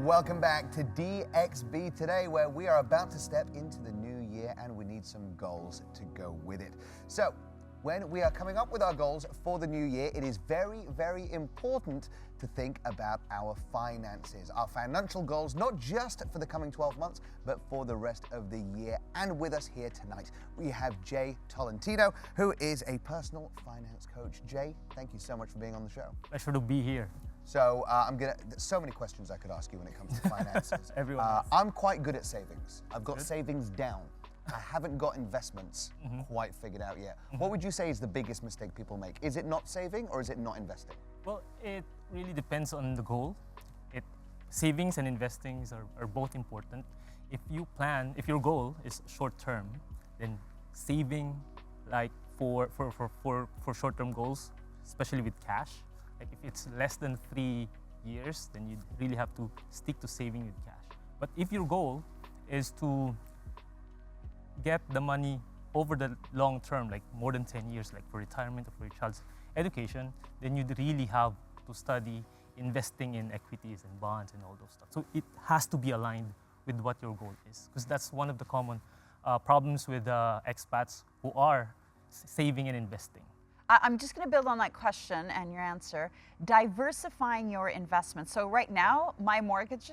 Welcome back to DXB today, where we are about to step into the new year and we need some goals to go with it. So, when we are coming up with our goals for the new year, it is very, very important to think about our finances, our financial goals, not just for the coming 12 months, but for the rest of the year. And with us here tonight, we have Jay Tolentino, who is a personal finance coach. Jay, thank you so much for being on the show. Pleasure to be here. So there's so many questions I could ask you when it comes to finances. Everyone I'm quite good at savings. I've got savings down. I haven't got investments quite figured out yet. What would you say is the biggest mistake people make? Is it not saving or is it not investing? Well, it really depends on the goal. Savings and investing are both important. If your goal is short term, then saving like for short-term goals, especially with cash, like if it's less than 3 years, then you really have to stick to saving with cash. But if your goal is to get the money over the long term, like more than 10 years, like for retirement or for your child's education, then you'd really have to study investing in equities and bonds and all those stuff. So it has to be aligned with what your goal is, because that's one of the common problems with expats who are saving and investing. I'm just going to build on that question and your answer. Diversifying your investments. So right now, my mortgage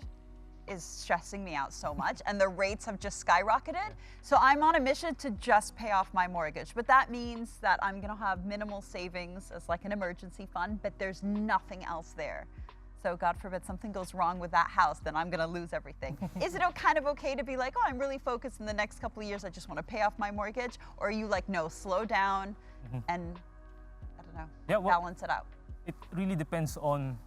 is stressing me out so much and the rates have just skyrocketed. So I'm on a mission to just pay off my mortgage. But that means that I'm going to have minimal savings as like an emergency fund, but there's nothing else there. So God forbid something goes wrong with that house, then I'm going to lose everything. Is it kind of okay to be like, oh, I'm really focused in the next couple of years, I just want to pay off my mortgage? Or are you like, no, slow down and, I don't know, balance it out? It really depends on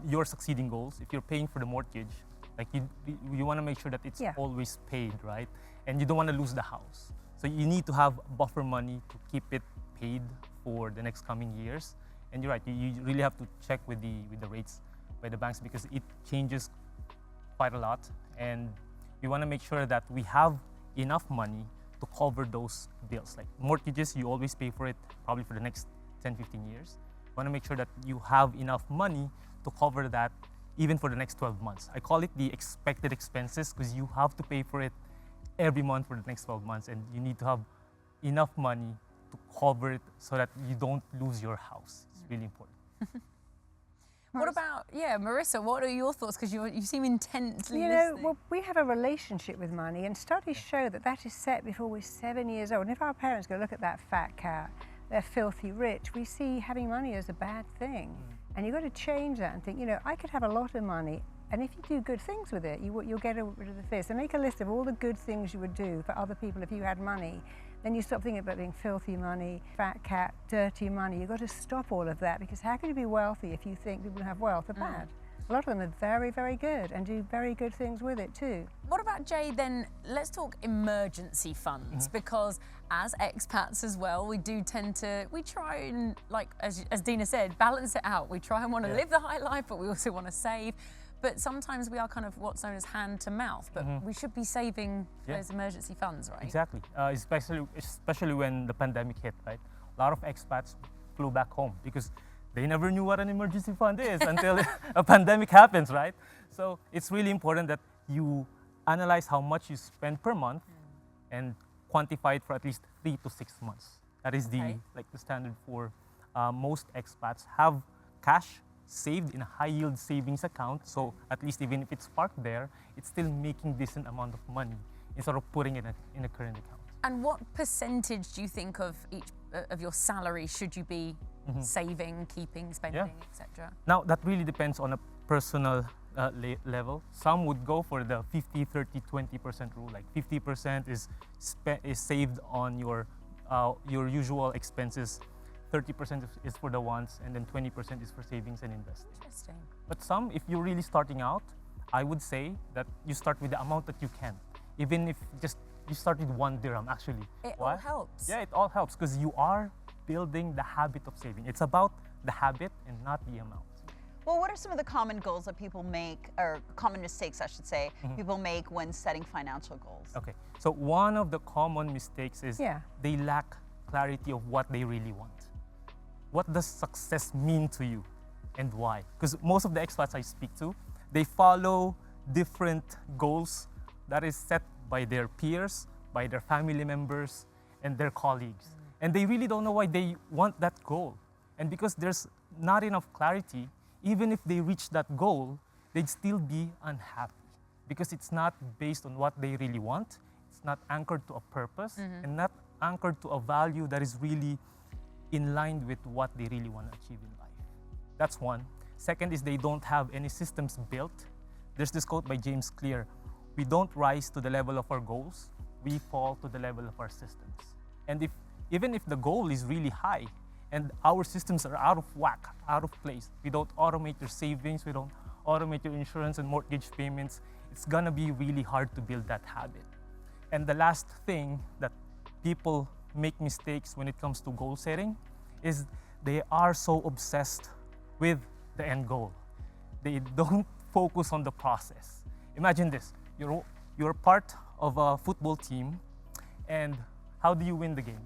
your succeeding goals. If you're paying for the mortgage, like you want to make sure that it's always paid, right? And you don't want to lose the house. So you need to have buffer money to keep it paid for the next coming years. And you're right, you really have to check with the rates by the banks, because it changes quite a lot. And we want to make sure that we have enough money to cover those bills. Like mortgages, you always pay for it probably for the next 10, 15 years. You want to make sure that you have enough money to cover that even for the next 12 months. I call it the expected expenses, because you have to pay for it every month for the next 12 months, and you need to have enough money to cover it so that you don't lose your house. It's really important. What about, Marissa, what are your thoughts? Because you seem intensely listening. listening. Well, we have a relationship with money, and studies show that is set before we're 7 years old. And if our parents go, look at that fat cat, they're filthy rich, we see having money as a bad thing. And you've got to change that and think, I could have a lot of money, and if you do good things with it, you'll get rid of the fear. So make a list of all the good things you would do for other people if you had money. Then you stop thinking about being filthy money, fat cat, dirty money. You've got to stop all of that, because how can you be wealthy if you think people who have wealth are bad? A lot of them are very, very good and do very good things with it too. What about, Jay, then let's talk emergency funds, because as expats as well, we try and, like, as Dina said, balance it out. We try and want to live the high life, but we also want to save. But sometimes we are kind of what's known as hand to mouth, but we should be saving those emergency funds, right? Exactly, especially when the pandemic hit, right? A lot of expats flew back home because they never knew what an emergency fund is until a pandemic happens, right? So it's really important that you analyze how much you spend per month and quantify it for at least 3 to 6 months. That is the standard for most expats. Have cash saved in a high-yield savings account, so at least even if it's parked there, it's still making decent amount of money instead of putting it in a current account. And what percentage do you think of each of your salary should you be saving, keeping, spending, etc.? Now, that really depends on a personal level. Some would go for the 50, 30, 20% rule. Like 50% is saved on your usual expenses, 30% is for the wants, and then 20% is for savings and investing. Interesting. But some, if you're really starting out, I would say that you start with the amount that you can. Even if just you start with 1 dirham, actually. It all helps. Yeah, it all helps, because you are building the habit of saving. It's about the habit and not the amount. Well, what are some of the common goals that people make, or common mistakes, I should say, people make when setting financial goals? Okay, so one of the common mistakes is they lack clarity of what they really want. What does success mean to you and why? Because most of the expats I speak to, they follow different goals that is set by their peers, by their family members, and their colleagues. And they really don't know why they want that goal. And because there's not enough clarity, even if they reach that goal, they'd still be unhappy because it's not based on what they really want. It's not anchored to a purpose and not anchored to a value that is really in line with what they really want to achieve in life. That's one. Second is they don't have any systems built. There's this quote by James Clear: we don't rise to the level of our goals, we fall to the level of our systems. And even if the goal is really high and our systems are out of whack, out of place, we don't automate your savings, we don't automate your insurance and mortgage payments, it's gonna be really hard to build that habit. And the last thing that people make mistakes when it comes to goal setting is they are so obsessed with the end goal. They don't focus on the process. Imagine this, you're part of a football team, and how do you win the game?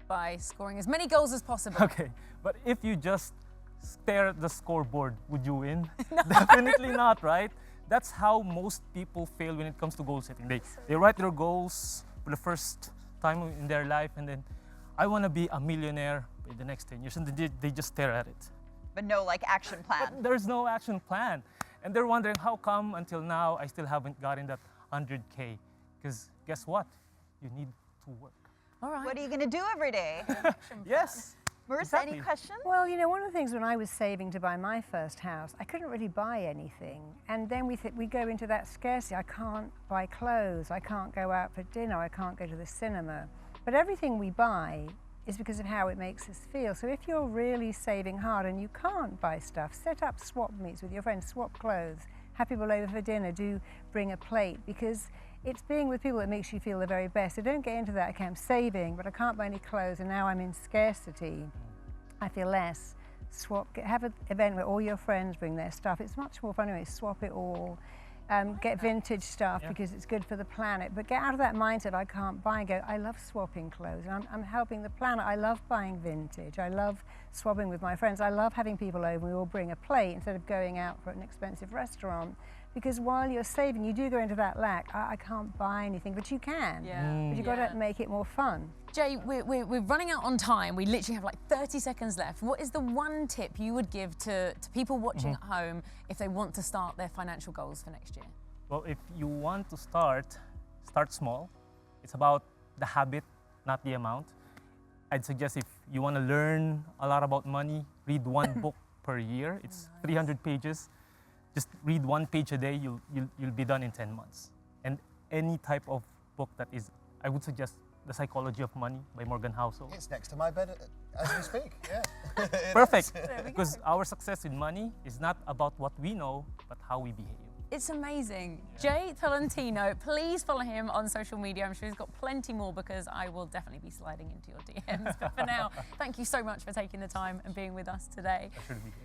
By scoring as many goals as possible. Okay, but if you just stare at the scoreboard, would you win? Definitely not, right? That's how most people fail when it comes to goal setting. They write their goals for the first time in their life, and then I want to be a millionaire in the next 10 years, and they just stare at it. But no like action plan. But there's no action plan. And they're wondering, how come until now I still haven't gotten that 100K? Because guess what? You need to work. All right. What are you going to do every day? Yes. Marissa, exactly. any questions? Well, you know, one of the things when I was saving to buy my first house, I couldn't really buy anything. And then we go into that scarcity. I can't buy clothes, I can't go out for dinner, I can't go to the cinema. But everything we buy is because of how it makes us feel. So if you're really saving hard and you can't buy stuff, set up swap meets with your friends, swap clothes, have people over for dinner, do bring a plate, because it's being with people that makes you feel the very best. So don't get into that, okay, I'm saving, but I can't buy any clothes and now I'm in scarcity. I feel less. Have an event where all your friends bring their stuff. It's much more fun anyway, swap it all. Get vintage stuff because it's good for the planet, but get out of that mindset, I can't buy, and go, I love swapping clothes, and I'm helping the planet. I love buying vintage, I love swapping with my friends, I love having people over, we all bring a plate instead of going out for an expensive restaurant. Because while you're saving, you do go into that lack. I can't buy anything, but you can. Yeah. But you've got to make it more fun. Jay, we're running out on time. We literally have like 30 seconds left. What is the one tip you would give to people watching at home if they want to start their financial goals for next year? Well, if you want to start small. It's about the habit, not the amount. I'd suggest if you want to learn a lot about money, read one book per year. It's 300 pages. Just read one page a day, you'll be done in 10 months. And any type of book that is, I would suggest The Psychology of Money by Morgan Housel. It's next to my bed as we speak, yeah. Perfect, because our success in money is not about what we know, but how we behave. It's amazing. Jay Tolentino, please follow him on social media. I'm sure he's got plenty more because I will definitely be sliding into your DMs. But for now, thank you so much for taking the time and being with us today. That should be good.